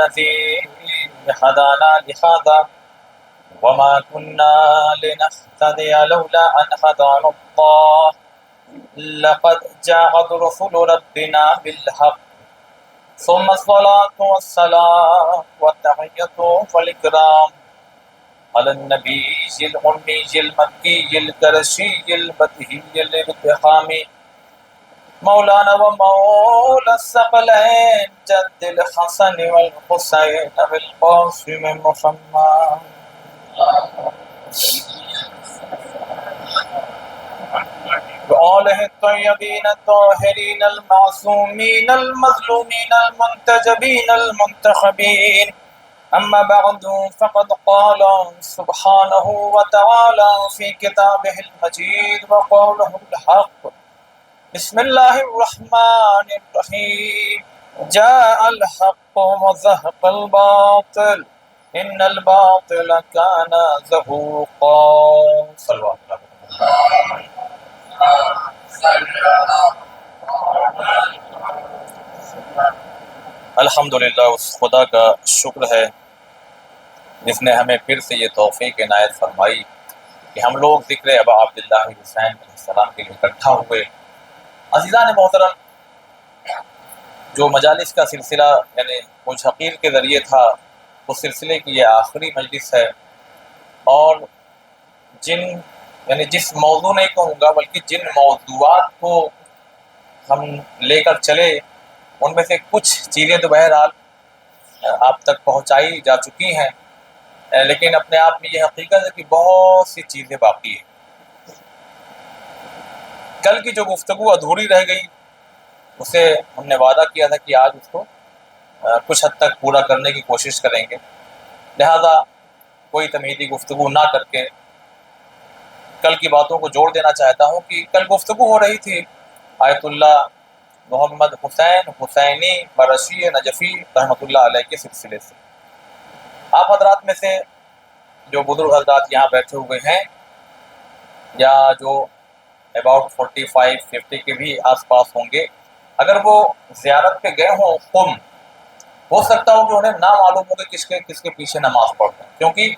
الذي هدانا لهذا وما كنا لنهتدي لولا أن هدانا الله لقد جاءت رسل ربنا بالحق ثم الصلاة والسلام والتحية والإكرام على النبي الأمي المكي القرشي البدهي الابتهامي مولانا ومولى الثقلين جد الحسن والحسين بالقاسم محمد وآله الطيبين الطاهرين المعصومين المظلومين المنتجبين المنتخبين. أما بعد فقد قال سبحانه وتعالى في كتابه المجيد وقوله الحق بسم الله الرحمن الرحيم جاء الحق وزهق الباطل إن الباطل كان زهوقا. صلى الله عليه وسلم. الحمدللہ اس خدا کا شکر ہے جس نے ہمیں پھر سے یہ توفیق عنایت فرمائی کہ ہم لوگ ذکر ابا عبداللہ حسین علیہ السلام کے لیے اکٹھا ہوئے. عزیزان محترم، جو مجالس کا سلسلہ یعنی کچھ حقیر کے ذریعے تھا، اس سلسلے کی یہ آخری مجلس ہے، اور جس موضوع نہیں کہوں گا بلکہ جن موضوعات کو ہم لے کر چلے ان میں سے کچھ چیزیں تو بہرحال آپ تک پہنچائی جا چکی ہیں، لیکن اپنے آپ میں یہ حقیقت ہے کہ بہت سی چیزیں باقی ہیں. کل کی جو گفتگو ادھوری رہ گئی اسے ہم نے وعدہ کیا تھا کہ آج اس کو کچھ حد تک پورا کرنے کی کوشش کریں گے، لہذا کوئی تمہیدی گفتگو نہ کر کے کل کی باتوں کو جوڑ دینا چاہتا ہوں کہ کل گفتگو ہو رہی تھی آیت اللہ محمد حسین حسینی برشی نجفی رحمۃ اللہ علیہ کے سلسلے سے. آپ حضرات میں سے جو بزرگ حضرات یہاں بیٹھے ہوئے ہیں یا جو اباؤٹ 45-50 کے بھی آس پاس ہوں گے، اگر وہ زیارت پہ گئے ہوں قم، ہو سکتا ہو کہ انہیں نہ معلوم ہو کہ کس کے پیچھے نماز پڑھتے ہیں، کیونکہ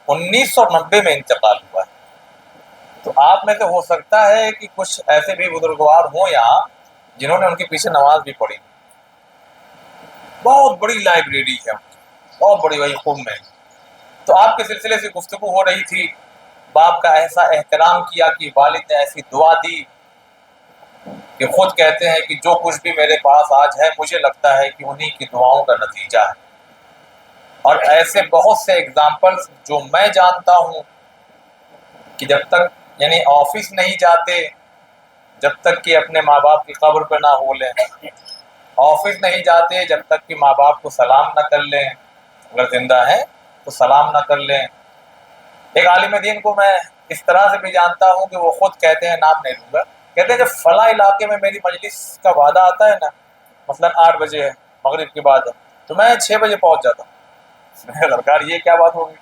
1990 میں انتقال ہوا ہے. تو آپ میں سے ہو سکتا ہے کہ کچھ ایسے بھی بزرگوار ہوں یہاں جنہوں نے ان کے پیچھے نماز بھی پڑھی. بہت بڑی لائبریری ہے، بہت بڑی وہی قم میں. تو آپ کے سلسلے سے گفتگو ہو رہی تھی، باپ کا ایسا احترام کیا کہ والد نے ایسی دعا دی کہ خود کہتے ہیں کہ جو کچھ بھی میرے پاس آج ہے مجھے لگتا ہے کہ انہی کی دعاؤں کا نتیجہ ہے. اور ایسے بہت سے ایگزامپلس جو میں جانتا ہوں کہ جب تک یعنی آفس نہیں جاتے جب تک کہ اپنے ماں باپ کی قبر پہ نہ ہو لیں، آفس نہیں جاتے جب تک کہ ماں باپ کو سلام نہ کر لیں، اگر زندہ ہیں تو سلام نہ کر لیں. ایک عالم دین کو میں اس طرح سے بھی جانتا ہوں کہ وہ خود کہتے ہیں، نام نہیں لوں گا، کہتے ہیں جب فلاں علاقے میں میری مجلس کا وعدہ آتا ہے نا، مثلا 8 بجے ہے مغرب کے بعد، تو میں 6 بجے پہنچ جاتا ہوں. سرکار یہ کیا بات ہوگی؟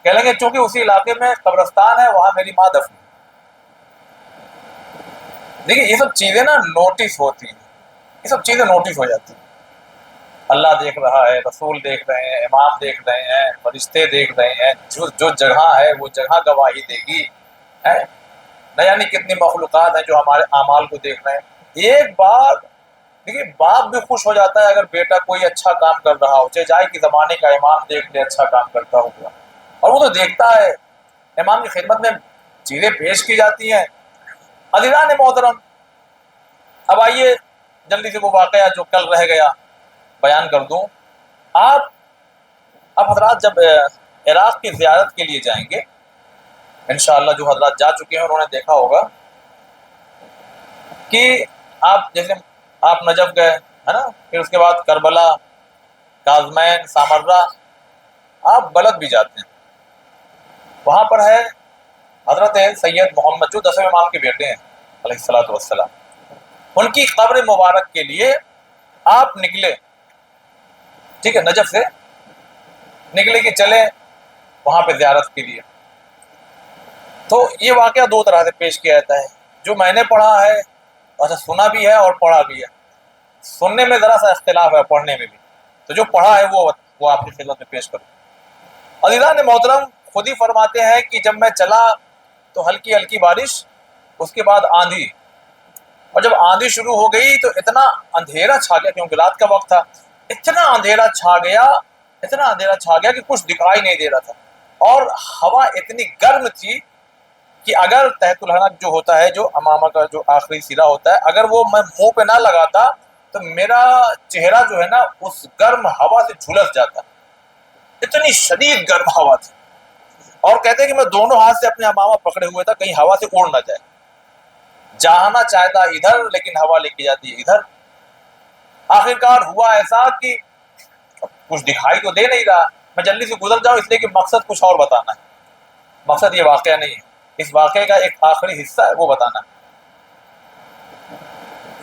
کہہ لیں گے چونکہ اسی علاقے میں قبرستان ہے، وہاں میری ماں دفن. دیکھیے یہ سب چیزیں نا نوٹس ہوتی ہیں، یہ سب چیزیں نوٹس ہو جاتی ہیں. اللہ دیکھ رہا ہے، رسول دیکھ رہے ہیں، امام دیکھ رہے ہیں، فرشتے دیکھ رہے ہیں، جو جگہ ہے وہ جگہ گواہی دے گی ہے نہ، یعنی کتنی مخلوقات ہیں جو ہمارے اعمال کو دیکھ رہے ہیں. ایک بار دیکھیے باپ بھی خوش ہو جاتا ہے اگر بیٹا کوئی اچھا کام کر رہا ہو، چاہے جائے کہ زمانے کا امام دیکھ لے اچھا کام کرتا ہوگا، اور وہ تو دیکھتا ہے، امام کی خدمت میں چیزیں پیش کی جاتی ہیں. عزیزان محترم، اب آئیے جلدی سے وہ واقعہ جو کل رہ گیا بیان کر دوں. آپ حضرات جب عراق کی زیارت کے لیے جائیں گے، انشاءاللہ جو حضرات جا چکے ہیں انہوں نے دیکھا ہوگا کہ جیسے آپ نجف گئے ہے نا، پھر اس کے بعد کربلا، کاظمین، سامرہ، آپ بلد بھی جاتے ہیں. وہاں پر ہے حضرت سید محمد جو 10ویں امام کے بیٹے ہیں علیہ الصلوۃ والسلام، ان کی قبر مبارک کے لیے آپ نکلے، ٹھیک ہے، نجف سے نکلے کہ چلے وہاں پہ زیارت کے لیے. تو یہ واقعہ 2 طرح سے پیش کیا جاتا ہے، جو میں نے پڑھا ہے، اچھا سنا بھی ہے اور پڑھا بھی ہے. سننے میں ذرا سا اختلاف ہے، پڑھنے میں بھی. تو جو پڑھا ہے وہ آپ کی خدمت میں پیش کروں. عزیزان محترم، خود ہی فرماتے ہیں کہ جب میں چلا تو ہلکی ہلکی بارش، اس کے بعد آندھی، اور جب آندھی شروع ہو گئی تو اتنا اندھیرا چھا گیا، کیونکہ رات کا وقت تھا، اتنا اندھیرا چھا گیا کہ کچھ دکھائی نہیں دے رہا تھا، اور ہوا اتنی گرم تھی کہ اگر تحت الحنک جو ہوتا ہے، جو امامہ کا جو آخری سرا ہوتا ہے، اگر وہ میں منہ پہ نہ لگاتا تو میرا چہرہ جو ہے نا اس گرم ہوا سے جھلس جاتا. اتنی شدید گرم ہوا تھی. اور کہتے ہیں کہ میں دونوں ہاتھ سے اپنے امامہ پکڑے ہوئے تھا کہیں ہوا سے اڑ نہ جائے. جانا چاہتا ادھر لیکن ہوا لے کے جاتی ادھر. آخرکار ہوا ایسا کہ کچھ دکھائی تو دے نہیں رہا، میں جلدی سے گزر جاؤں اس لیے کہ مقصد کچھ اور بتانا ہے. مقصد یہ واقعہ نہیں ہے، اس واقعے کا ایک آخری حصہ ہے وہ بتانا ہے.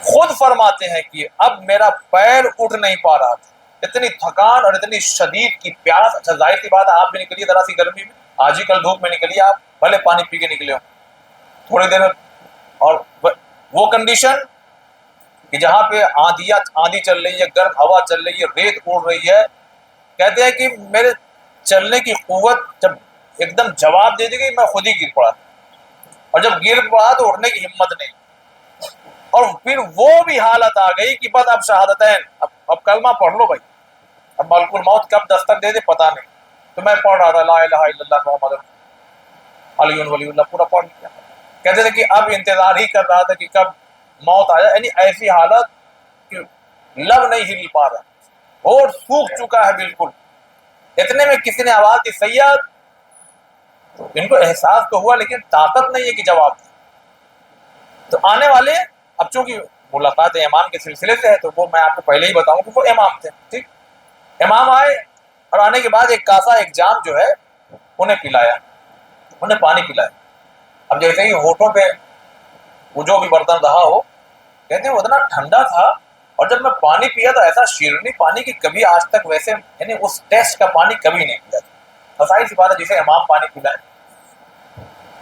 خود فرماتے ہیں کہ اب میرا پیر اٹھ نہیں پا رہا تھا، اتنی تھکان اور اتنی شدید کی پیاس. اچھا ظاہر سی بات ہے آپ بھی نکلیے ذرا سی گرمی میں، آج ہی کل دھوپ میں نکلیے، آپ بھلے پانی پی کے نکلے ہو تھوڑی دیر میں، اور وہ کنڈیشن کہ جہاں پہ آندھی چل رہی ہے، گرم ہوا چل رہی ہے، ریت اڑ رہی ہے. کہتے ہیں کہ میرے چلنے کی قوت جب ایک دم جواب دے دی گئی، میں خود ہی گر پڑا، اور جب گر پڑا تو اٹھنے کی ہمت نہیں. اور پھر وہ بھی حالت آ گئی کہ بس اب شہادتین، اب کلمہ پڑھ لو بھائی، اب ملک الموت کب دستک دے دے پتہ نہیں. تو میں پڑھ رہا تھا لا الہ الا اللہ محمد علی ولی اللہ، پورا پڑھ لیا. کہتے تھے کہ اب انتظار ہی کر رہا تھا کہ کب موت آیا. یعنی ایسی حالت کہ لب نہیں ہل پا رہا، ہوٹ سوکھ چکا ہے بالکل. اتنے میں کسی نے آواز دی سید. ان کو احساس تو ہوا لیکن طاقت نہیں ہے کہ جواب دے. تو آنے والے، اب چونکہ ملاقات امام کے سلسلے سے ہے تو وہ میں آپ کو پہلے ہی بتاؤں کہ وہ امام تھے. ٹھیک، امام آئے اور آنے کے بعد ایک کاسا ایک جام جو ہے انہیں پلایا، انہیں پانی پلایا. اب جیسے ہی ہونٹوں پہ وہ جو بھی برتن رہا ہو، کہتے ہیں وہ اتنا ٹھنڈا تھا، اور جب میں پانی پیا تو ایسا شیرنی پانی کی کبھی آج تک ویسے یعنی اس ٹیسٹ کا پانی کبھی نہیں پیا تھا. ظاہر سی بات ہے جسے امام پانی پلائے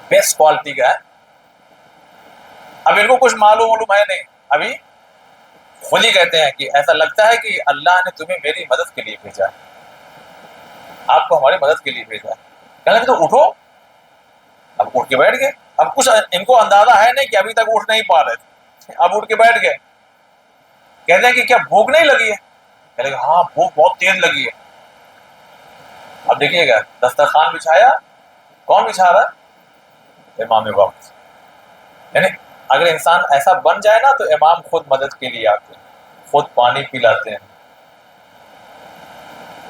بیسٹ کوالٹی کا ہے. اب ان کو کچھ معلوم ہے نہیں، ابھی خود ہی کہتے ہیں کہ ایسا لگتا ہے کہ اللہ نے تمہیں میری مدد کے لیے بھیجا ہے، آپ کو ہماری مدد کے لیے بھیجا ہے. کہنے لگے تو اٹھو. اب اٹھ کے بیٹھ گئے. اب کچھ ان کو اندازہ ہے نہیں کہ ابھی تک اٹھ نہیں پا رہے تھے، اب اٹھ کے بیٹھ گئے. کہتے ہیں کہ کیا بھوک نہیں لگی ہے؟ کہنے لگے ہاں بھوک بہت تیز لگی ہے. اب دیکھیے گا دسترخوان بچھایا، کون بچھا رہا ہے؟ امام وقت. یعنی اگر انسان ایسا بن جائے نا تو امام خود مدد کے لیے آتے ہیں، خود پانی پلاتے ہیں.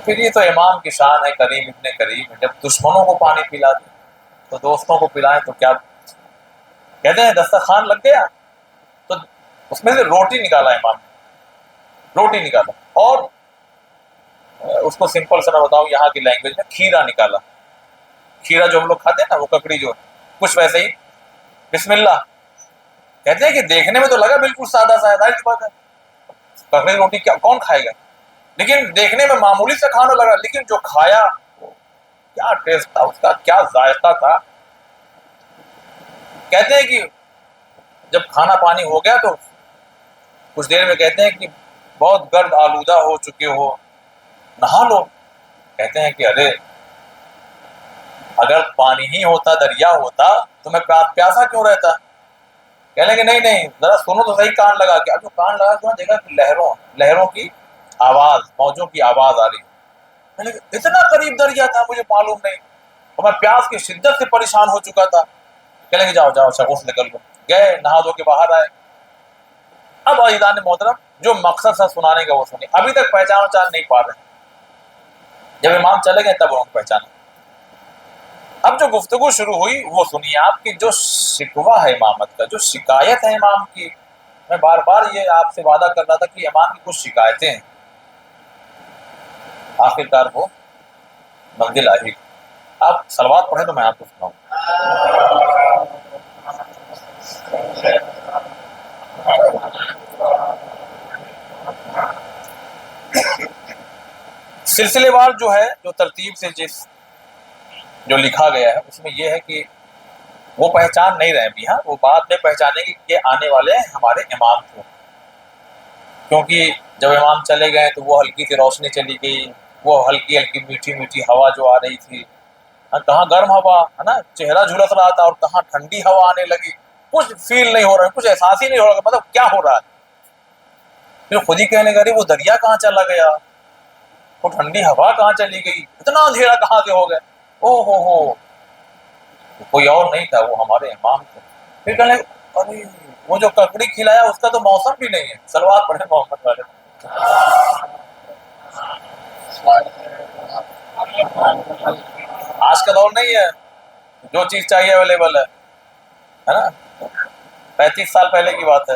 پھر یہ تو امام کی شان ہے، کریم ابن کریم. جب دشمنوں کو پانی پلاتے تو دوستوں کو پلائیں تو کیا. کہتے ہیں دسترخوان لگ گیا تو اس میں سے روٹی نکالا امام نے، روٹی نکالا، اور اس کو سمپل سے میں بتاؤں یہاں کی لینگویج میں کھیرا نکالا. کھیرا جو ہم لوگ کھاتے ہیں نا، وہ ککڑی جو کچھ ویسے ہی. بسم اللہ. کہتے ہیں کہ دیکھنے میں تو لگا بالکل سادہ سا ہے، ظاہر سی بات ہے ککڑی روٹی کیا کون کھائے گا، لیکن دیکھنے میں معمولی سے کھانا لگا، لیکن جو کھایا کیا ٹیسٹ تھا اس کا، کیا ذائقہ تھا. کہتے ہیں کہ جب کھانا پانی ہو گیا تو کچھ دیر میں کہتے ہیں کہ بہت گرد آلودہ ہو چکے ہو، نہا لو. کہتے ہیں کہ ارے اگر پانی ہی ہوتا، دریا ہوتا تو میں پیاسا کیوں رہتا. کہنے لگے نہیں نہیں ذرا سنو تو صحیح کان لگا کے. اب جو کان لگا کے دیکھا کہ لہروں کی آواز، موجوں کی آواز آ رہی. میں نے کہا اتنا قریب دریا تھا مجھے معلوم نہیں، اور میں پیاس کی شدت سے پریشان ہو چکا تھا. کہنے لگے جاؤ جاؤ شگوف نکل لو. گئے نہا دھو کے باہر آئے. اب عزیزان محترم جو مقصد تھا سنانے کا وہ سنی. ابھی تک پہچان نہیں پا رہے، جب امام چلے گئے تب انہوں نے پہچانا. اب جو گفتگو شروع ہوئی وہ سنیے. آپ کی جو شکوہ ہے امامت کا، جو شکایت ہے امام کی، میں بار بار یہ آپ سے وعدہ کر رہا تھا کہ امام کی کچھ شکایتیں ہیں، آخرکار وہ منزل آئی. آپ صلوات پڑھیں تو میں آپ کو سناؤں. سلسلے وار جو ہے، جو ترتیب سے جو لکھا گیا ہے اس میں یہ ہے کہ وہ پہچان نہیں رہے بھی، وہ بعد میں پہچانے گی کہ یہ آنے والے ہمارے امام تھے، کیونکہ جب امام چلے گئے تو وہ ہلکی سی روشنی چلی گئی، وہ ہلکی ہلکی میٹھی میٹھی ہوا جو آ رہی تھی، کہاں گرم ہوا ہے نا، چہرہ جھلس رہا تھا، اور کہاں ٹھنڈی ہوا آنے لگی، کچھ فیل نہیں ہو رہا، کچھ احساس ہی نہیں ہو رہا، مطلب کیا ہو رہا ہے. پھر خود ہی کہنے لگے وہ دریا کہاں چلا گیا، وہ ٹھنڈی ہوا کہاں چلی گئی، اتنا اندھیرا کہاں سے ہو گیا. او ہو کوئی اور نہیں تھا، وہ ہمارے امام تھے. پھر کہنے ارے وہ جو ککڑی کھلایا اس کا تو موسم بھی نہیں ہے. صلوات پڑھے محمد والے. آج کا دور نہیں ہے جو چیز چاہیے اویلیبل ہے نا. 35 سال پہلے کی بات ہے.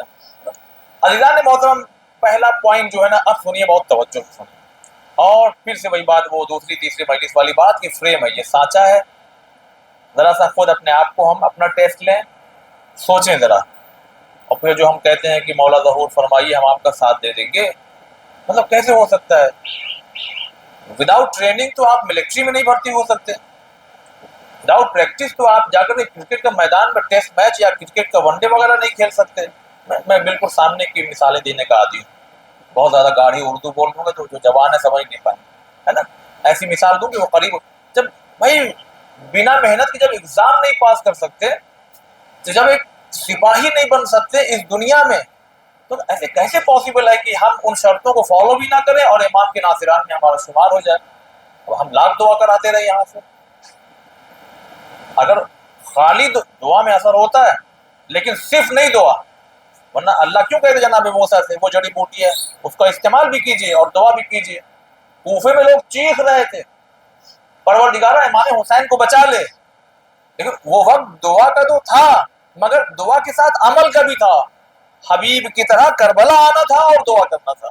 عزیزان محترم، پہلا پوائنٹ جو ہے نا، اب سنیے بہت توجہ سے سنیے، اور پھر سے وہی بات، وہ دوسری تیسری مجلس والی بات کی فریم ہے، یہ سانچا ہے. ذرا سا خود اپنے آپ کو ہم اپنا ٹیسٹ لیں، سوچیں ذرا. اور پھر جو ہم کہتے ہیں کہ مولا ظہور فرمائیے ہم آپ کا ساتھ دے دیں گے، مطلب کیسے ہو سکتا ہے؟ وداؤٹ ٹریننگ تو آپ ملٹری میں نہیں بھرتی ہو سکتے، وداؤٹ پریکٹس تو آپ جا کر کرکٹ کا میدان میں ٹیسٹ میچ یا کرکٹ کا ون ڈے وغیرہ نہیں کھیل سکتے. میں بالکل سامنے کی مثالیں دینے کا عادی ہوں، بہت زیادہ گاڑی اردو بول دوں گا تو جو جوان ہے سمجھ نہیں پائیں، ہے نا. ایسی مثال دوں کہ وہ قریب جب بھائی بنا محنت کے جب ایگزام نہیں پاس کر سکتے، تو جب ایک سپاہی نہیں بن سکتے اس دنیا میں، تو ایسے کیسے پاسبل ہے کہ ہم ان شرطوں کو فالو بھی نہ کریں اور امام کے ناصران میں ہمارا شمار ہو جائے. اب ہم لاکھ دعا کراتے رہے یہاں سے. اگر خالی دعا میں اثر ہوتا ہے لیکن صرف نہیں دعا، ورنہ اللہ کیوں کہتے جناب موسیٰ سے وہ جڑی بوٹی ہے اس کا استعمال بھی کیجیے اور دعا بھی کیجیے. کوفے میں لوگ چیخ رہے تھے پروردگارا امام حسین کو بچا لے، لیکن وہ وقت دعا کا تو تھا مگر دعا کے ساتھ عمل کا بھی تھا. حبیب کی طرح کربلا آنا تھا اور دعا کرنا تھا،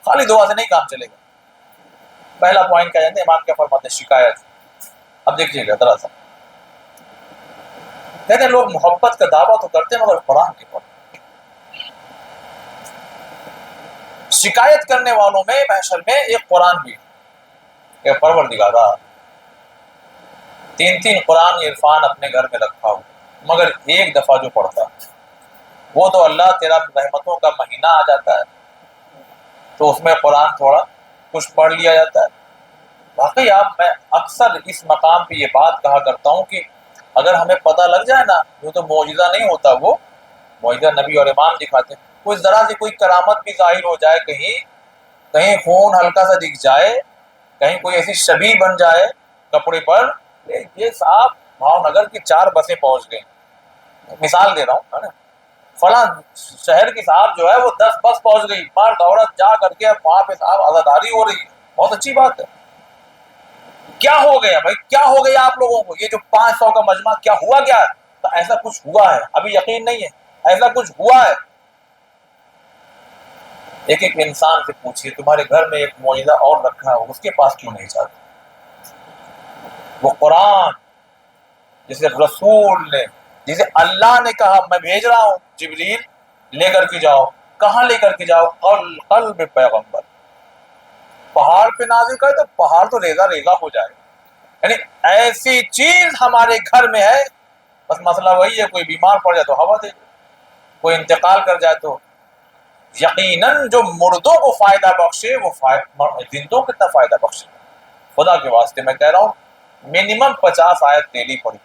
خالی دعا سے نہیں کام چلے گا. پہلا پوائنٹ کیا جاتا ہے، امام کیا فرماتے ہیں؟ شکایت. اب دیکھیے گا ذرا سا، کہتے ہیں لوگ محبت کا دعویٰ تو کرتے ہیں مگر قرآن کی پڑھتے. شکایت کرنے والوں میں محشر میں ایک قرآن بھی کہ پروردگارا 3 قرآن عرفان اپنے گھر میں رکھا ہو، مگر ایک دفعہ جو پڑھتا وہ تو اللہ تیرا رحمتوں کا مہینہ آ جاتا ہے تو اس میں قرآن تھوڑا کچھ پڑھ لیا جاتا ہے. واقعی میں اکثر اس مقام پہ یہ بات کہا کرتا ہوں کہ اگر ہمیں پتہ لگ جائے نا، وہ تو معجزہ نہیں ہوتا، وہ معجزہ نبی اور امام دکھاتے ہیں. کوئی ذرا سی کوئی کرامت بھی ظاہر ہو جائے، کہیں خون ہلکا سا دکھ جائے، کہیں کوئی ایسی شبیہ بن جائے کپڑے پر، یہ صاحب بھاؤ نگر کی 4 بسیں پہنچ گئیں، مثال دے رہا ہوں، ہے نا. فلاں شہر کی صاحب جو ہے وہ 10 بس پہنچ گئی، مار دولت جا کر کے وہاں پہ صاحب عزاداری ہو رہی ہے. بہت اچھی بات ہے. کیا ہو گیا بھائی، کیا ہو گیا آپ لوگوں کو؟ یہ جو 500 کا مجمع کیا ہوا کیا ہے؟ تو ایسا کچھ ہوا ہے، ابھی یقین نہیں ہے، ایسا کچھ ہوا ہے. ایک ایک انسان سے پوچھیے تمہارے گھر میں ایک معجزہ اور رکھا ہے، اس کے پاس کیوں نہیں جاتے؟ وہ قرآن جسے رسول نے، جسے اللہ نے کہا میں بھیج رہا ہوں جبریل لے کر کے جاؤ. کہاں لے کر کے جاؤ؟ قلب پیغمبر. پہاڑ پہ نازل کرے تو پہاڑ تو ریزہ ریزہ ہو جائے. یعنی ایسی چیز ہمارے گھر میں ہے، بس مسئلہ وہی ہے کوئی بیمار پڑ جائے تو ہوا دے دے، کوئی انتقال کر جائے تو یقیناً جو مردوں کو فائدہ بخشے وہ زندوں کو کتنا فائدہ بخشے. خدا کے واسطے میں کہہ رہا ہوں منیمم 50 آیت ڈیلی پڑھی.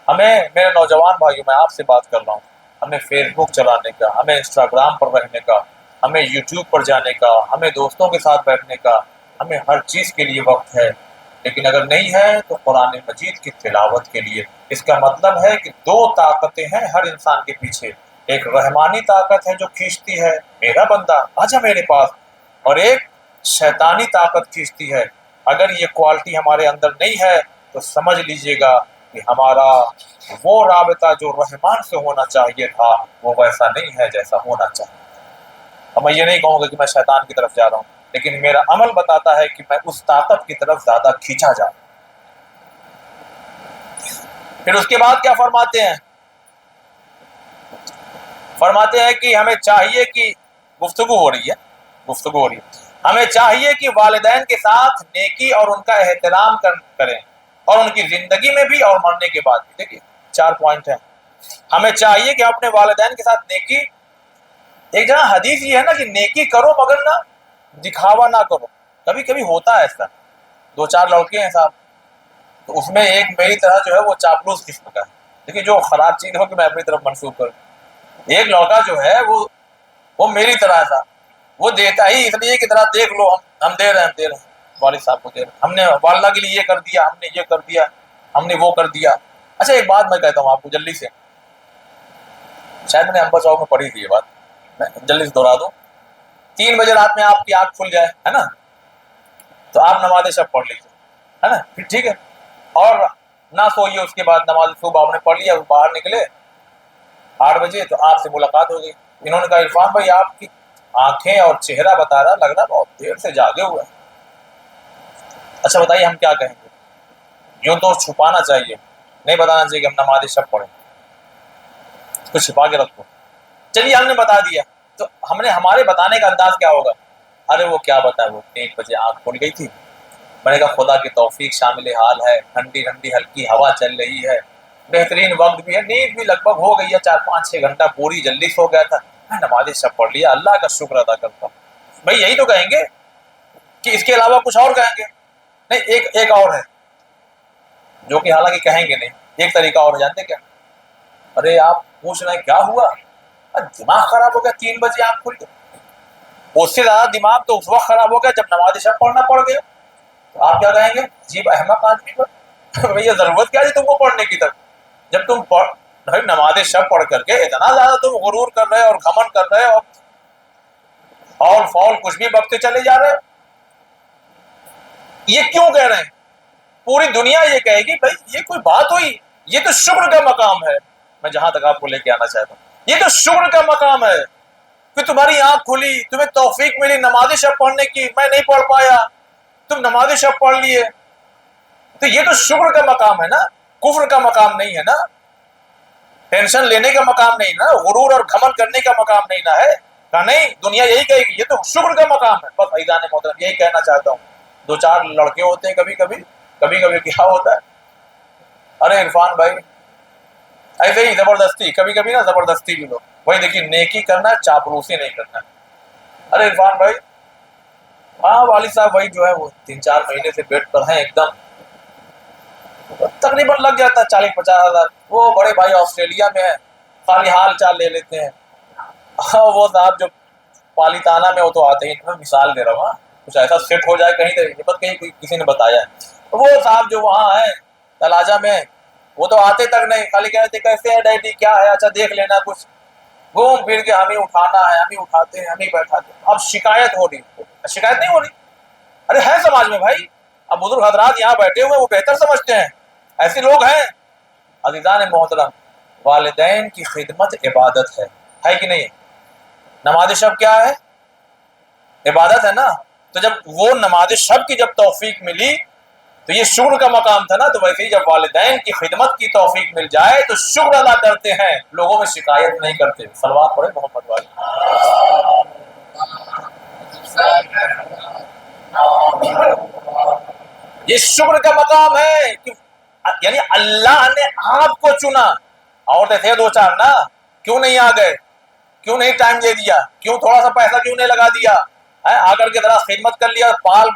ہمیں میرے نوجوان بھائیوں، میں آپ سے بات کر رہا ہوں، ہمیں فیس بک چلانے کا، ہمیں انسٹاگرام پر رہنے کا، ہمیں یوٹیوب پر جانے کا، ہمیں دوستوں کے ساتھ بیٹھنے کا، ہمیں ہر چیز کے لیے وقت ہے. لیکن اگر نہیں ہے تو قرآن مجید کی تلاوت کے لیے. اس کا مطلب ہے کہ 2 طاقتیں ہیں ہر انسان کے پیچھے، ایک رحمانی طاقت ہے جو کھینچتی ہے میرا بندہ آجا میرے پاس، اور ایک شیطانی طاقت کھینچتی ہے. اگر یہ کوالٹی ہمارے اندر نہیں ہے تو سمجھ لیجئے گا کہ ہمارا وہ رابطہ جو رحمان سے ہونا چاہیے تھا وہ ویسا نہیں ہے جیسا ہونا چاہیے. اب میں یہ نہیں کہوں گا کہ میں شیطان کی طرف جا رہا ہوں، لیکن میرا عمل بتاتا ہے کہ میں اس طاقت کی طرف زیادہ کھینچا جا رہا ہوں. پھر اس کے بعد کیا فرماتے ہیں؟ فرماتے ہیں کہ ہمیں چاہیے کہ گفتگو ہو رہی ہے، ہمیں چاہیے کہ والدین کے ساتھ نیکی اور ان کا احترام کریں، اور ان کی زندگی میں بھی اور مرنے کے بعد بھی. دیکھیے 4 پوائنٹ ہیں. ہمیں چاہیے کہ اپنے والدین کے ساتھ نیکی، ایک جگہ حدیث یہ ہے نا کہ نیکی کرو مگر نہ دکھاوا نہ کرو. کبھی کبھی ہوتا ہے ایسا, 2-4 لڑکے ہیں صاحب, تو اس میں ایک میری طرح جو ہے وہ چاپلوس قسم کا ہے. دیکھیے جو خراب چیز ہو کہ میں اپنی طرف منسوخ کروں. ایک لڑکا جو ہے وہ میری طرح تھا, وہ دیتا ہی اس لیے کہ طرح دیکھ لو ہم دے رہے ہیں والد صاحب کو دے رہے ہیں, ہم نے والدہ کے لیے یہ کر دیا, ہم نے یہ کر دیا, ہم نے وہ کر دیا. اچھا ایک بات میں کہتا ہوں آپ کو جلدی سے, شاید میں نے امبا چوک میں پڑھی تھی یہ بات, میں جلدی سے دوہرا دوں. 3 بجے رات میں آپ کی آنکھ کھل جائے ہے نا, تو آپ نماز شب پڑھ لیجیے ہے نا, پھر ٹھیک ہے, اور نہ سوئیے. اس کے بعد نماز صبح آپ نے پڑھ لیا, باہر نکلے 8 بجے تو آپ سے ملاقات ہو گئی. انہوں نے کہا عرفان بھائی آپ کی آنکھیں اور چہرہ بتا رہا لگ رہا بہت دیر سے جاگے ہوئے ہیں. اچھا بتائیے ہم کیا کہیں گے؟ یوں تو چھپانا چاہیے, نہیں بتانا چاہیے کہ ہم نماز شب پڑھیں, تو چھپا کے رکھو. چلیے ہم نے بتا دیا, تو ہم نے ہمارے بتانے کا انداز کیا ہوگا؟ ارے وہ کیا بتائے, وہ 3 بجے آنکھ کھل گئی تھی. میں نے کہا خدا کی توفیق شامل حال ہے, ٹھنڈی ٹھنڈی ہلکی ہوا چل رہی ہے, بہترین وقت بھی ہے, نیند بھی لگ بھگ ہو گئی ہے, 4-5-6 گھنٹہ پوری جلدی سو گیا تھا, میں نماز شب پڑھ لیا, اللہ کا شکر ادا کرتا ہوں. بھائی یہی تو کہیں گے کہ اس کے علاوہ کچھ اور کہیں گے؟ نہیں, ایک اور ہے جو کہ حالانکہ کہیں گے نہیں. ایک طریقہ اور جانتے کیا؟ ارے آپ پوچھ رہے ہیں کیا ہوا, دماغ خراب ہو گیا, 3 بجے آنکھ کھل گئی. اس سے زیادہ دماغ تو اس وقت خراب ہو گیا جب نماز شب پڑھنا پڑ گیا. تو آپ کیا کہیں گے؟ عجیب احمق آدمی پر بھیا ضرورت کیا تھی تم کو پڑھنے کی, تک جب تم بھائی نماز شب پڑھ کر کے اتنا زیادہ تم غرور کر رہے اور گھمنڈ کر رہے اور فول کچھ بھی بکتے چلے جا رہے. یہ کیوں کہہ رہے ہیں؟ پوری دنیا یہ کہے گی بھائی یہ کوئی بات ہوئی, یہ تو شکر کا مقام ہے. میں جہاں تک آپ کو لے کے آنا چاہتا ہوں, یہ تو شکر کا مقام ہے کہ تمہاری آنکھ کھلی, تمہیں توفیق ملی نماز شب پڑھنے کی, میں نہیں پڑھ پایا, تم نماز شب پڑھ لیے, تو یہ تو شکر کا مقام ہے نا, کفر کا مقام نہیں ہے نا, ٹینشن لینے کا مقام نہیں نا, غرور اور گھمنڈ کرنے کا مقام نہیں نا ہے. کہا نہیں, دنیا یہی کہے گی یہ تو شکر کا مقام ہے. بس عزیزان محترم یہی کہنا چاہتا ہوں. 2-4 لڑکے ہوتے ہیں کبھی کبھی کیا ہوتا ہے, ارے عرفان بھائی ایسے ہی زبردستی, کبھی کبھی نا زبردستی بھی لو, وہی دیکھیے نیکی کرنا ہے, چاپلوسی نہیں کرنا. ارے عرفان بھائی, ہاں والد صاحب وہی جو ہے وہ 3-4 مہینے سے بیڈ پر ہیں, ایک دم تقریباً لگ جاتا ہے 40-50 ہزار. وہ بڑے بھائی آسٹریلیا میں ہیں, خالی حال چال لے لیتے ہیں. وہ صاحب جو پالیتانہ میں وہ تو آتے ہی, میں مثال دے رہا ہوں, کچھ ایسا سیٹ ہو جائے کہیں کسی نے بتایا ہے. وہ صاحب جو وہاں ہیں تلاجہ میں, وہ تو آتے تک نہیں, خالی کہتے کیسے ہیں ڈیڈی, کیا ہے, اچھا دیکھ لینا, کچھ گھوم پھر کے ہمیں اٹھانا ہے, ہمیں اٹھاتے ہیں, ہمیں بیٹھاتے ہیں. اب شکایت ہو رہی, شکایت نہیں ہو رہی, ارے ہے سماج میں بھائی, اب بزرگ حضرات یہاں بیٹھے ہوئے وہ بہتر سمجھتے ہیں, ایسے لوگ ہیں. عزیزان محترم, والدین کی خدمت عبادت ہے کہ نہیں؟ نماز شب کیا ہے؟ عبادت ہے نا. تو جب وہ نماز شب کی جب توفیق ملی تو یہ شکر کا مقام تھا نا, تو ویسے ہی جب والدین کی خدمت کی توفیق مل جائے تو شکر ادا کرتے ہیں, لوگوں میں شکایت نہیں کرتے. صلوات پڑھے محمد والی. یہ شکر کا مقام ہے کہ یعنی اللہ نے آپ کو چنا, اور تھے 2-4 نا, کیوں نہیں آ گئے, کیوں نہیں ٹائم دے دیا, کیوں تھوڑا سا پیسہ کیوں نہیں لگا دیا, آ کر کے ذرا خدمت کر لیا, پال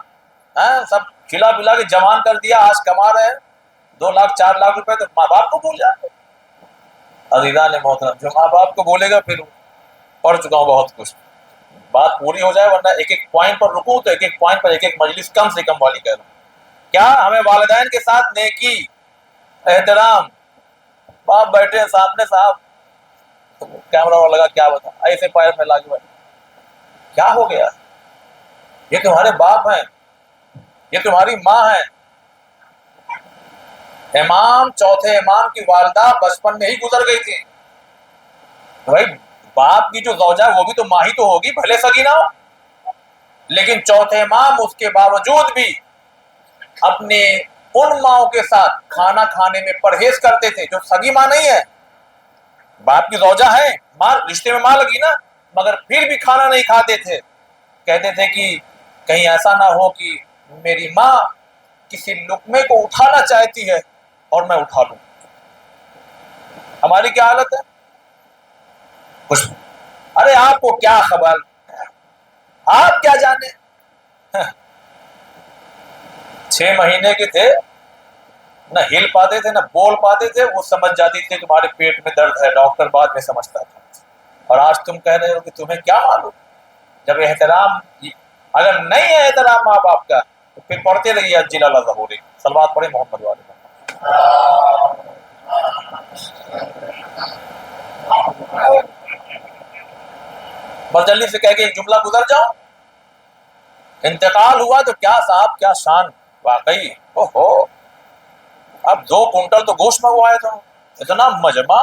سب کھلا پلا کے جوان کر دیا, آج کما رہے ہیں 2 لاکھ 4 لاکھ روپے, تو ماں باپ کو بھول جاتے. عزیزان محترم جو ماں باپ کو بولے گا, پھر پڑھ چکا ہوں بہت کچھ, بات پوری ہو جائے, ورنہ ایک پوائنٹ پر رکوں تو ایک پوائنٹ پر ایک مجلس کم سے کم والی کہہ رہا ہوں. کیا ہمیں والدین کے ساتھ نیکی, احترام, باپ بیٹھے ہیں سامنے, صاحب کیمرہ والا لگا, کیا بتا ایسے پیر پھیلا کے بیٹھے, کیا ہو گیا, یہ تمہارے باپ ہیں, یہ تمہاری ماں ہے. چوتھے امام کی والدہ بچپن میں ہی گزر گئی تھی. بھائی باپ کی جو زوجہ ہے وہ بھی تو ماں ہی تو ہوگی, بھلے سگی نہ ہو, لیکن چوتھے امام اس کے باوجود بھی اپنے ان ماؤں کے ساتھ کھانا کھانے میں پرہیز کرتے تھے جو سگی ماں نہیں ہے. باپ کی زوجہ ہے, ماں رشتے میں ماں لگی نا, مگر پھر بھی کھانا نہیں کھاتے تھے. کہتے تھے کہ کہیں ایسا نہ ہو کہ میری ماں کسی لقمے کو اٹھانا چاہتی ہے اور میں اٹھا لوں. ہماری کیا حالت ہے؟ کچھ ارے آپ کو کیا خبر، آپ کیا جانے. 6 مہینے کے تھے، نہ ہل پاتے تھے نہ بول پاتے تھے. وہ سمجھ جاتی تھی تمہارے پیٹ میں درد ہے، ڈاکٹر بعد میں سمجھتا تھا. اور آج تم کہہ رہے ہو کہ تمہیں کیا معلوم. جب احترام، اگر نہیں ہے احترام ماں باپ کا تو پھر پڑھتے رہیے اجل اللہ ظہوری. صلوات پڑھے محمد والے. بس جلدی سے کہہ کے ایک جملہ گزر جاؤ. انتقال ہوا تو کیا صاحب، کیا شان واقعی. اوہو، اب 2 کنٹل تو گوشت منگوایا تھا، اتنا مجمع،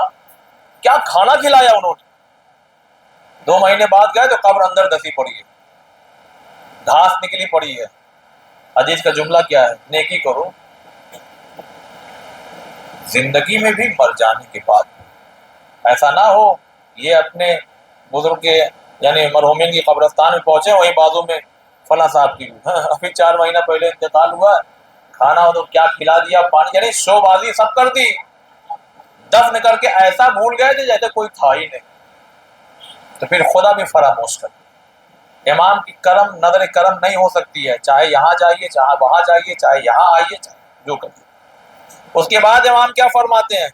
کیا کھانا کھلایا انہوں نے. 2 مہینے بعد گئے تو قبر اندر دسی پڑی ہے، گھاس نکلی پڑی ہے. حدیث کا جملہ کیا ہے؟ نیکی کرو زندگی میں بھی، مر جانے کے بعد. ایسا نہ ہو یہ اپنے بزرگ کے یعنی مرحومین کی قبرستان میں پہنچے، وہیں بازو میں فلاں صاحب کی ابھی 4 مہینہ پہلے انتقال ہوا، کھانا ہو تو کیا کھلا دیا، پانی، یعنی شو بازی سب کر دی. دفن کر کے ایسا بھول گئے تھے جیسے کوئی تھا ہی نہیں. تو پھر خدا بھی فراموش کر. امام کی کرم، نظر کرم نہیں ہو سکتی ہے، چاہے یہاں جائیے، چاہے وہاں جائیے، چاہے یہاں آئیے، چاہے جو کریے. اس کے بعد امام کیا فرماتے ہیں؟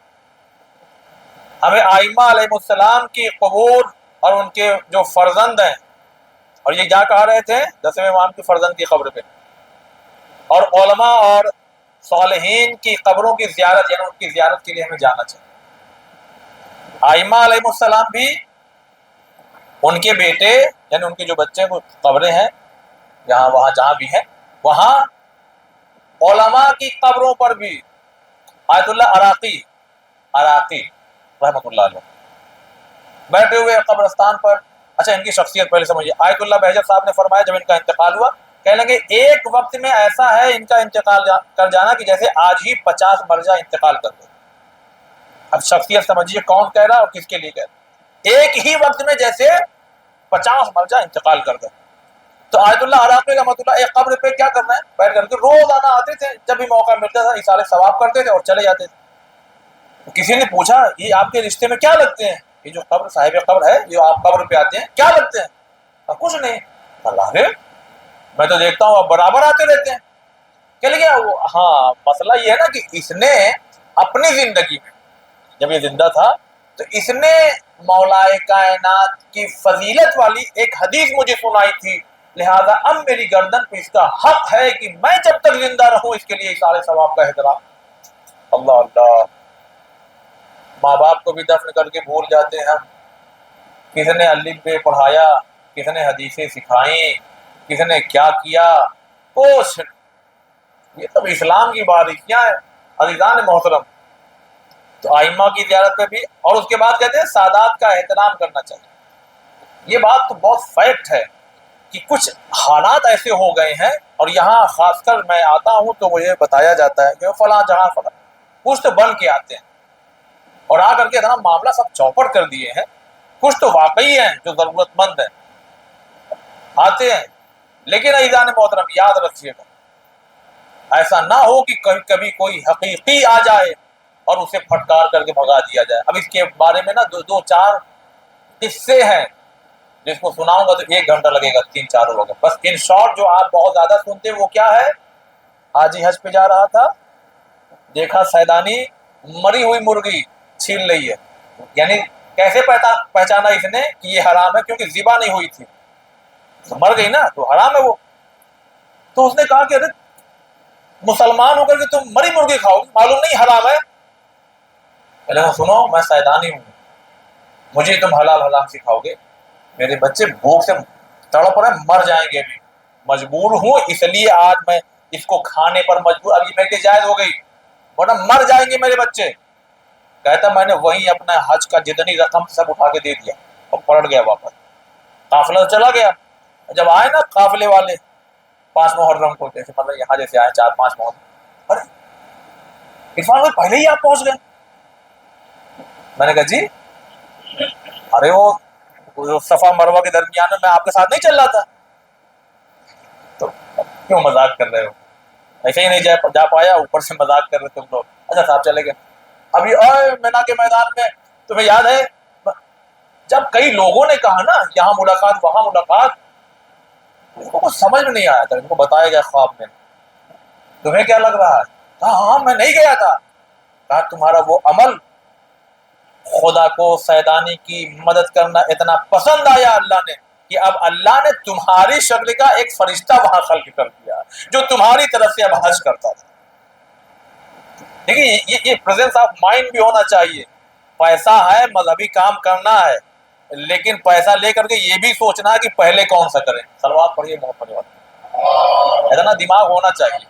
ہمیں ائمہ علیہ السلام کی قبور اور ان کے جو فرزند ہیں، اور یہ کیا کہہ رہے تھے 10ویں امام کی فرزند کی قبر پہ، اور علماء اور صالحین کی قبروں کی زیارت، یعنی ان کی زیارت کے لیے ہمیں جانا چاہیے. ائمہ علیہ السلام بھی، ان کے بیٹے یعنی ان کے جو بچے کو قبریں ہیں یہاں وہاں جہاں بھی ہیں، وہاں علماء کی قبروں پر بھی. آیت اللہ عراقی رحمۃ اللہ علیہ بیٹھے ہوئے قبرستان پر. اچھا، ان کی شخصیت پہلے سمجھیے. آیت اللہ بہجت صاحب نے فرمایا جب ان کا انتقال ہوا، کہنے لگے ایک وقت میں ایسا ہے ان کا انتقال کر جانا کہ جیسے آج ہی 50 مرجع انتقال کر دے. اب شخصیت سمجھیے کون کہہ رہا اور کس کے لیے کہہ رہا. ایک ہی وقت میں جیسے 50 مرجع انتقال کر دے. تو آیت اللہ عراقی رحمۃ اللہ ایک قبر پہ کیا کرنا ہے بیٹھ کر کے روزانہ آتے تھے، جب بھی موقع ملتا تھا اصالہ ثواب کرتے تھے اور چلے جاتے تھے. کسی نے پوچھا یہ آپ کے رشتے میں کیا لگتے ہیں؟ یہ جو قبر صاحب قبر ہے، جو آپ قبر پہ آتے ہیں کیا لگتے ہیں؟ کچھ نہیں. اللہ رے، میں تو دیکھتا ہوں آپ برابر آتے رہتے ہیں. کہہ لگے ہاں، مسئلہ یہ ہے نا کہ اس نے اپنی زندگی میں جب یہ زندہ تھا تو اس نے مولائے کائنات کی فضیلت والی ایک حدیث مجھے سنائی تھی، لہذا اب میری گردن پہ اس کا حق ہے کہ میں جب تک زندہ رہوں اس کے لیے سارے ثواب کا احترام. اللہ اللہ. ماں باپ کو بھی دفن کر کے بھول جاتے ہیں ہم. کسی نے الف بے پڑھایا، کسی نے حدیثیں سکھائیں، کسی نے کیا کیا، کچھ. یہ سب اسلام کی باریکیاں ہیں عزیزان محترم. تو ائمہ کی زیارت پہ بھی، اور اس کے بعد کہتے ہیں سادات کا احترام کرنا چاہیے. یہ بات تو بہت فیکٹ ہے کہ کچھ حالات ایسے ہو گئے ہیں، اور یہاں خاص کر میں آتا ہوں تو مجھے بتایا جاتا ہے کہ فلاں جہاں فلاں کچھ تو بن کے آتے ہیں اور آ کر کے اتنا معاملہ سب چوپٹ کر دیے ہیں. کچھ تو واقعی ہیں جو ضرورت مند ہیں آتے ہیں، لیکن عزیزان محترم یاد رکھیے گا ایسا نہ ہو کہ کبھی کوئی حقیقی آ جائے اور اسے پھٹکار کر کے بھگا دیا جائے. اب اس کے بارے میں نا 2-4 قصے ہیں، جس کو سناؤں گا تو 1 گھنٹہ لگے گا، 3-4 لوگ. بس ان شارٹ جو آپ بہت زیادہ سنتے ہیں وہ کیا ہے، حاجی حج پہ جا رہا تھا، دیکھا سیدانی مری ہوئی مرغی چھین رہی ہے. یعنی کیسے پہچانا اس نے کہ یہ حرام ہے؟ کیونکہ ذبح نہیں ہوئی تھی، مر گئی نا تو حرام ہے وہ. تو اس نے کہا کہ ارے مسلمان ہو کر کے تم مری مرغی کھاؤ، معلوم نہیں حرام ہے؟ پہلے سنو، میں سیدانی ہوں، مجھے تم حلال حرام سکھاؤ گے؟ میرے بچے بھوک سے تڑپ رہے مر جائیں گے، ابھی مجبور ہوں اس لیے آج میں اس کو کھانے پر مجبور. ابھی میرے جائز ہو گئی ورنہ مر جائیں گے میرے بچے. کہتا میں نے وہی اپنا حج کا جتنی رقم سب اٹھا کے دے دیا اور پلٹ گیا واپس. قافلہ چلا گیا. جب آئے نا قافلے والے 5 محرم کو، جیسے مطلب یہاں جیسے آئے 4-5 محرم، ارے عرفان بھائی پہلے ہی آپ پہنچ گئے. میں نے کہا جی، ارے وہ صفا مروہ کے درمیان میں آپ کے ساتھ نہیں چل رہا تھا؟ تو کیوں مذاق کر رہے ہو؟ ایسے ہی نہیں جا پایا، اوپر سے مذاق کر رہے تم لوگ. اچھا صاحب چلے گئے. ابھی مینا کے میدان میں تمہیں یاد ہے جب کئی لوگوں نے کہا نا یہاں ملاقات وہاں ملاقات، ان کو کچھ سمجھ میں نہیں آیا تھا، ان کو بتایا گیا خواب میں، تمہیں کیا لگ رہا ہے؟ کہا ہاں میں نہیں گیا تھا۔ کہا تمہارا وہ عمل خدا کو سیدانی کی مدد کرنا اتنا پسند آیا اللہ نے کہ اب اللہ نے تمہاری شکل کا ایک فرشتہ وہاں خلق کر دیا جو تمہاری طرف سے اب حج کرتا تھا۔ دیکھیے یہ پریزنس آف مائنڈ بھی ہونا چاہیے۔ پیسہ ہے، مذہبی کام کرنا ہے، لیکن پیسہ لے کر کے یہ بھی سوچنا ہے کہ پہلے کون سا کریں۔ صلوات پڑھیے محمد والے، اتنا دماغ ہونا چاہیے۔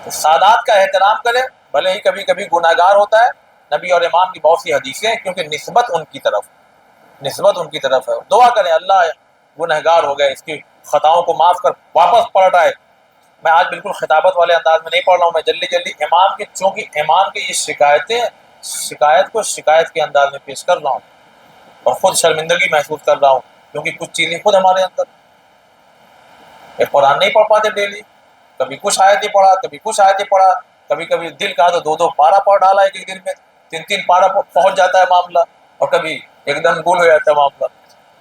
تو سادات کا احترام کریں، بھلے ہی کبھی کبھی گناہگار ہوتا ہے۔ نبی اور امام کی بہت سی حدیثیں ہیں، کیونکہ نسبت ان کی طرف ہے۔ دعا کریں اللہ گنہگار ہو گئے، اس کی خطاؤں کو معاف کر واپس پلٹ آئے۔ میں آج بالکل خطابت والے انداز میں نہیں پڑھ رہا ہوں، میں جلدی امام کی، چونکہ امام کی یہ شکایت کو شکایت کے انداز میں پیش کر رہا ہوں، اور خود شرمندگی محسوس کر رہا ہوں، کیونکہ کچھ چیزیں خود ہمارے اندر، قرآن نہیں پڑھ پاتے ڈیلی، کبھی کچھ آیتیں پڑھا، کبھی کچھ آیتیں پڑھا، کبھی کبھی دل کا تو 2 پارا پڑھ ڈالا ایک دن میں، 3 پارا پہنچ جاتا ہے معاملہ، اور کبھی ایک دم گول ہو جاتا ہے معاملہ۔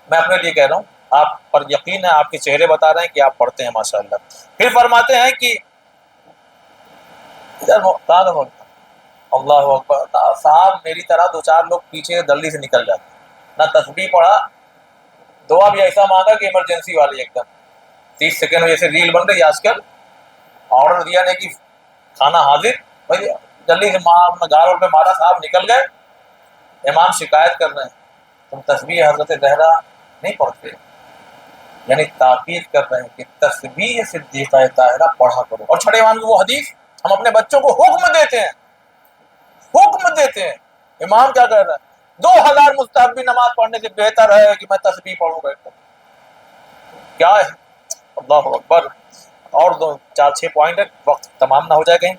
میں اپنے لیے کہہ رہا ہوں، آپ پر یقین ہے، آپ کے چہرے بتا رہے ہیں کہ آپ پڑھتے ہیں ماشاءاللہ۔ پھر فرماتے ہیں کہ اللہ اکبر، صاحب میری طرح 2-4 لوگ پیچھے دلّی سے نکل جاتے، نہ تسبیح پڑھا، دعا بھی ایسا مانگا کہ ایمرجنسی والی ایک دم 30 سیکنڈ میں، جیسے ریل بن رہی آج کل، آرڈر دیا نہیں کہ کھانا حاضر، بھائی جلدی سے گاروں پہ مارا، صاحب نکل گئے، امام شکایت کر رہے ہیں تم تسبیح حضرت زہرا نہیں پڑھتے، یعنی تاکید کر رہے ہیں کہ تسبیح صدیقہ طاہرہ پڑھا کرو۔ اور چھٹے امام کی وہ حدیث ہم اپنے بچوں کو حکم دیتے ہیں، امام کیا کہہ رہا ہے؟ 2000 مستحبی نماز پڑھنے سے بہتر ہے کہ میں تسبیح پڑھوں بیٹھ کر۔ کیا ہے؟ اللہ اکبر۔ اور 4-6 پوائنٹ ہے، وقت تمام نہ ہو جائے کہیں۔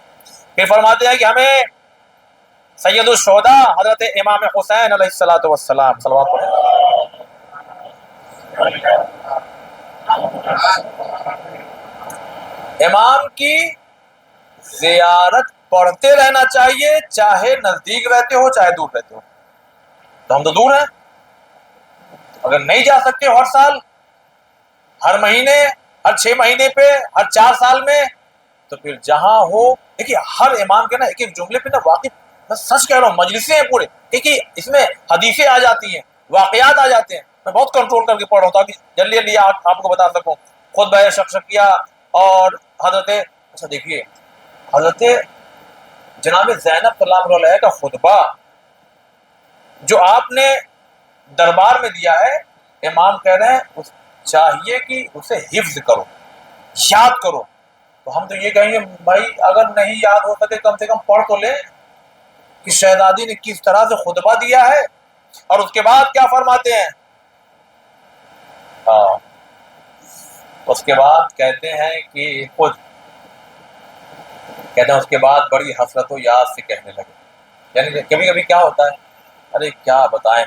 پھر فرماتے ہیں کہ ہمیں سید الشہداء حضرت امام حسین علیہ الصلوۃ والسلام، صلوات پڑھیں، امام کی زیارت پڑھتے رہنا چاہیے، چاہے نزدیک رہتے ہو چاہے دور رہتے ہو۔ تو ہم تو دور ہیں، اگر نہیں جا سکتے ہر سال، ہر مہینے، ہر 6 مہینے پہ، ہر 4 سال میں، تو پھر جہاں ہو۔ دیکھیے ہر امام کے نا ایک جملے پہ نا واقعی میں سچ کہہ رہا ہوں، مجلسیں ہیں پورے، دیکھیے اس میں حدیثیں آ جاتی ہیں، واقعات آ جاتے ہیں، میں بہت کنٹرول کر کے پڑھ رہا ہوں تاکہ جلدی آپ کو بتا سکوں۔ خود بہ شخصیہ اور حضرت، اچھا دیکھیے حضرت جناب زینب سلام علیہ کا خطبہ جو آپ نے دربار میں دیا ہے، امام کہہ رہے ہیں چاہیے کہ اسے حفظ کرو، یاد کرو۔ تو ہم تو یہ کہیں گے بھائی اگر نہیں یاد ہو سکے کم سے کم پڑھ تو لیں کہ شہزادی نے کس طرح سے خطبہ دیا ہے۔ اور اس کے بعد کیا فرماتے ہیں؟ اس کے بعد کہتے ہیں کہ خود کہتے ہیں اس کے بعد بڑی حسرت و یاد سے کہنے لگے، یعنی کبھی کبھی کیا ہوتا ہے، ارے کیا بتائیں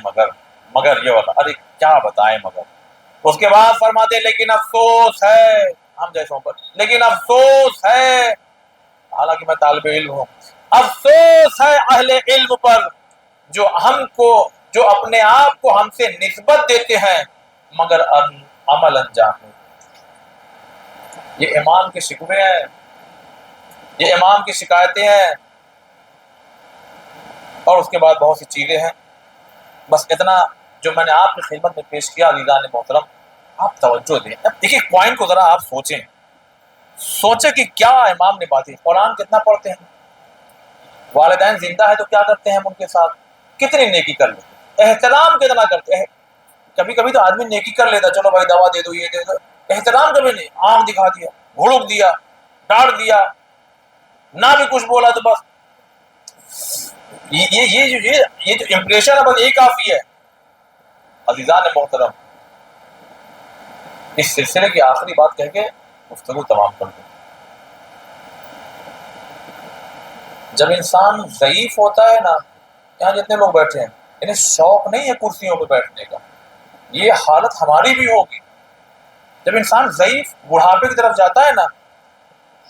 مگر یہ والا، ارے کیا بتائیں مگر۔ اس کے بعد فرماتے ہیں لیکن افسوس ہے ہم جیسوں پر، لیکن افسوس ہے، حالانکہ میں طالب علم ہوں، افسوس ہے اہل علم پر جو اپنے آپ کو ہم سے نسبت دیتے ہیں مگر عمل انجام نہیں۔ یہ امام کے شکوے ہیں، یہ امام کی شکایتیں ہیں، اور اس کے بعد بہت سی چیزیں ہیں۔ بس اتنا جو میں نے آپ کی خدمت میں پیش کیا عزیزان محترم، آپ توجہ دیں۔ ایک ایک پوائنٹ کو ذرا آپ سوچیں کہ کیا امام نے باتیں، قرآن کتنا پڑھتے ہیں، والدین زندہ ہے تو کیا کرتے ہیں ہم ان کے ساتھ، کتنی نیکی کر لیتے ہیں، احترام کتنا کرتے ہیں۔ کبھی کبھی تو آدمی نیکی کر لیتا، چلو بھائی دوا دے دو، یہ دے دو، احترام کبھی نہیں، آنکھ دکھا دیا، گھڑک دیا، ڈانٹ دیا، نہ بھی کچھ بولا تو بس یہ جو امپریشن ہے بس یہی کافی ہے۔ عزیزان محترم، اس سلسلے کی آخری بات کہہ کے گفتگو تمام کر دوں۔ جب انسان ضعیف ہوتا ہے نا، یہاں جتنے لوگ بیٹھے ہیں انہیں شوق نہیں ہے کرسیوں پہ بیٹھنے کا، یہ حالت ہماری بھی ہوگی۔ جب انسان ضعیف بڑھاپے کی طرف جاتا ہے نا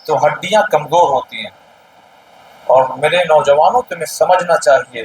تو ہڈیاں کمزور ہوتی ہیں، اور میرے نوجوانوں تمہیں سمجھنا چاہیے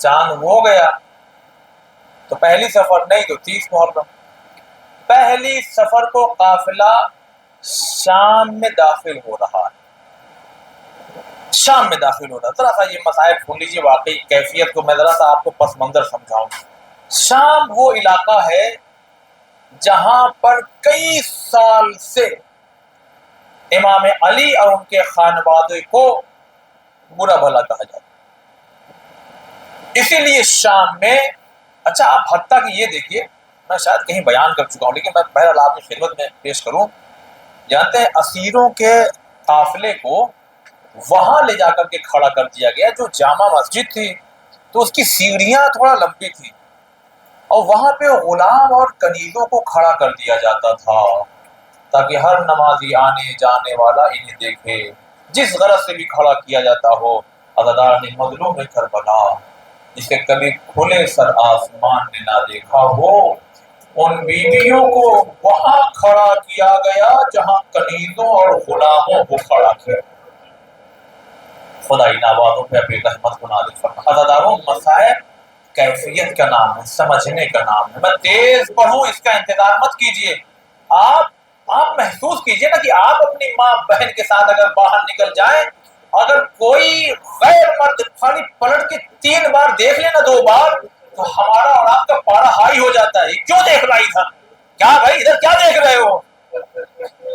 چاند ہو گیا تو پہلی سفر نہیں تو 30 محرم. پہلی سفر کو قافلہ شام میں داخل ہو رہا ہے، شام میں داخل ہو رہا ہے. ذرا سا یہ مسائل سن لیجیے، واقعی کیفیت کو میں ذرا سا آپ کو پس منظر سمجھاؤں. شام وہ علاقہ ہے جہاں پر کئی سال سے امام علی اور ان کے خانوادے کو برا بھلا کہا جاتا ہے، اسی لیے شام میں. اچھا آپ حتیٰ کہ یہ دیکھیے، میں شاید کہیں بیان کر چکا ہوں لیکن میں بہرحال آپ کی خدمت میں پیش کروں. جانتے ہیں اسیروں کے قافلے کو وہاں لے جا کر کے کھڑا کر دیا گیا جو جامع مسجد تھی، تو اس کی سیڑھیاں تھوڑا لمبی تھی اور وہاں پہ غلام اور کنیزوں کو کھڑا کر دیا جاتا تھا تاکہ ہر نمازی آنے جانے والا انہیں دیکھے. جس غرض سے بھی کھڑا کیا جاتا ہو. عزادار نے مظلوم کربلا جسے کبھی کھلے سر آسمان نے نہ دیکھا ہو، ان بیویوں کو وہاں کھڑا کیا گیا جہاں کنیزوں اور غلاموں کو کھڑا کیا. خدائی نوازوں پہ اپنی رحمت کو نازل فرما. عزاداروں مسائل کیفیت کا نام ہے، سمجھنے کا نام ہے. میں تیز پڑھوں اس کا انتظار مت کیجیے. آپ محسوس کیجئے نا کہ آپ اپنی ماں بہن کے ساتھ اگر باہر نکل جائیں، اگر کوئی غیر مرد خالی پلٹ کے 3 بار دیکھ لینا 2 بار تو ہمارا اور آپ کا پارا ہائی ہو جاتا ہے. کیوں دیکھ رہا تھا؟ کیا بھائی ادھر کیا دیکھ رہے ہو؟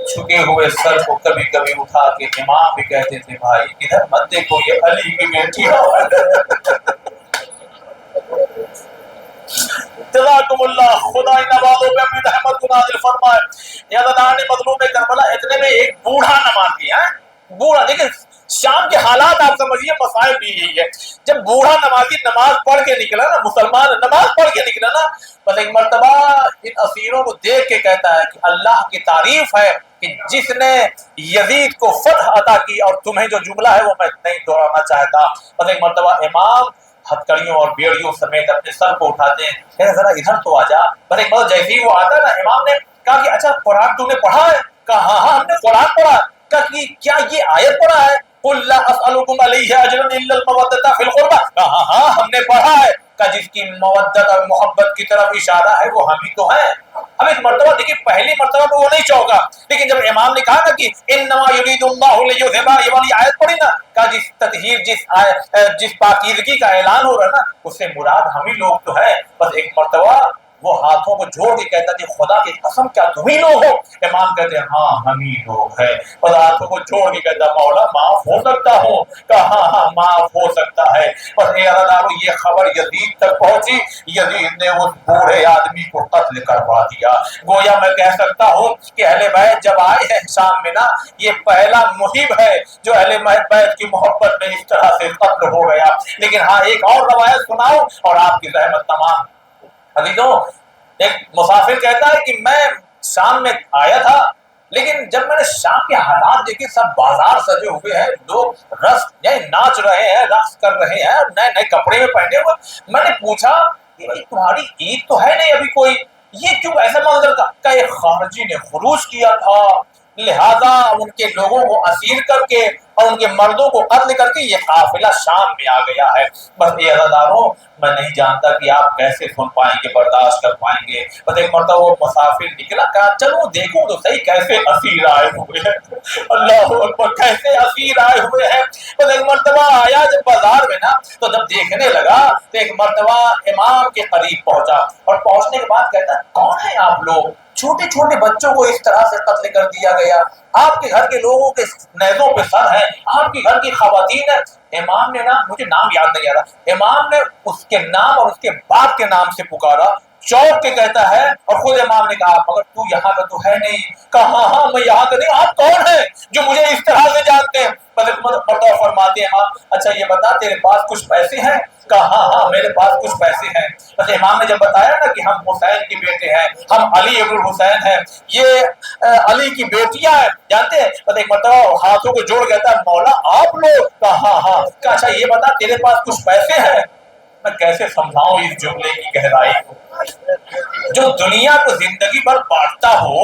چھکے ہوئے سر کو کبھی کبھی اٹھا کے امام بھی کہتے تھے بھائی ادھر مت دیکھو، یہ علی کی بیٹی ہے. جزاکم اللہ، خدا ان نوازوں پہ اپنی رحمت کو نازل فرمائے. یادگار نے مظلوم کربلا اتنے میں ایک بوڑھا نمازی ہے، بوڑھا. دیکھیں شام کے حالات آپ سمجھیے، مسائل بھی یہی ہے. جب بوڑھا نمازی نماز پڑھ کے نکلا نا، مسلمان نماز پڑھ کے نکلا نا، بس ایک مرتبہ ان اسیروں کو دیکھ کے کہتا ہے کہ اللہ کی تعریف ہے کہ جس نے یزید کو فتح عطا کی، اور تمہیں جو جملہ ہے وہ میں نہیں دہرانا چاہتا. بس ایک مرتبہ امام ہتھکڑیوں اور بیڑیوں سمیت اپنے سر کو اٹھاتے ہیں، کہتے ذرا ادھر تو آ جا. بس ایک مرتبہ جیسے ہی وہ آتا ہے نا، امام نے کہا کہ اچھا قرآن تم نے پڑھا ہے؟ کہا ہاں ہاں ہم نے قرآن پڑھا. کہا کہ کیا یہ آیت پڑھا ہے قل لا اسألکم علیہ اجرا الا المودۃ فی القربى؟ کہا ہاں ہاں ہم نے پڑھا ہے. کہا جس کی مودت اور محبت کی طرف اشارہ ہے وہ ہم ہی تو ہیں. اب ایک مرتبہ دیکھیے، پہلی مرتبہ تو وہ نہیں چونکا، لیکن جب امام نے کہا نا کہ انما یرید اللہ لیذھب، یہ والی آیت پڑھی نا، کہا جس تطہیر جس پاکیزگی کا اعلان ہو رہا ہے نا، اس سے مراد ہم ہی لوگ تو ہے. بس ایک مرتبہ وہ ہاتھوں کو جوڑ کے کہتا کہ خدا کی قسم کیا تم ہی لوگ ہو؟ امام کہتے ہیں ہاں ہم ہی لوگ ہیں. بس ہاتھوں کو جوڑ کے کہتا مولا معاف ہو سکتا ہوں؟ کہا ہاں ہاں معاف ہو سکتا ہے. بس یہ خبر یزید تک پہنچی، یزید نے اس بوڑھے آدمی کو قتل کروا دیا. گویا میں کہہ سکتا ہوں کہ اہل بیت جب آئے ہیں شام میں نا، یہ پہلا محب ہے جو اہل بیت کی محبت میں اس طرح سے قتل ہو گیا. لیکن ہاں ایک اور روایت سناؤ اور آپ کی رحمت تمام. عزیزوں، ایک مسافر کہتا ہے کہ میں شام میں آیا تھا، لیکن جب میں نے شام کے حالات دیکھے، سب بازار سجے ہوئے ہیں، لوگ رقص یعنی ناچ رہے ہیں، رقص کر رہے ہیں، نئے نئے کپڑے میں پہنے ہوئے. میں نے پوچھا کہ تمہاری عید تو ہے نہیں ابھی کوئی، یہ کیوں ایسا منظر کا؟ کہ ایک خارجی نے خروج کیا تھا، لہذا ان کے لوگوں کو اسیر کر کے اور ان کے مردوں کو قتل کر کے یہ قافلہ شام میں آ گیا ہے. بس یہ عزاداروں، میں نہیں جانتا کہ آپ کیسے سن پائیں گے، برداشت کر پائیں گے. بس ایک مرتبہ وہ مسافر نکلا، کہا چلو دیکھوں تو صحیح کیسے اسیر آئے ہوئے ہیں. اللہ اکبر، کیسے اسیر آئے ہوئے ہیں. بس ایک مرتبہ آیا جب بازار میں نا، تو جب دیکھنے لگا تو ایک مرتبہ امام کے قریب پہنچا اور پہنچنے کے بعد کہتا کون ہیں آپ لوگ؟ چھوٹے چھوٹے بچوں کو اس طرح سے قتل کر دیا گیا، آپ کے گھر کے لوگوں کے نیزوں پہ سر ہیں، آپ کے گھر کی خواتین ہیں. امام نے نا، مجھے نام یاد نہیں آ رہا، امام نے اس کے نام اور اس کے باپ کے نام سے پکارا، چوک کے کہتا ہے. اور خود امام نے کہا مگر تو یہاں کا تو ہے نہیں. کہا ہاں ہاں میں یہاں کا نہیں. آپ کون ہیں جو مجھے اس طرح سے جانتے ہیں؟ پتہ فرماتے ہیں آپ اچھا یہ بتا تیرے پاس کچھ پیسے ہیں؟ کہا ہاں ہاں میرے پاس کچھ پیسے ہیں. بس امام نے جب بتایا نا کہ ہم حسین کے بیٹے ہیں، ہم علی ابن الحسین ہیں، یہ علی کی بیٹیاں ہیں، جانتے ہیں. بس ایک مرتبہ ہاتھوں کو جوڑ کہتا ہے مولا آپ لوگ؟ کہا ہاں ہاں. کہا اچھا یہ بتا تیرے پاس کچھ پیسے ہیں؟ میں کیسے سمجھاؤں اس جملے کی گہرائی کو. جو دنیا کو زندگی بھر بانٹتا ہو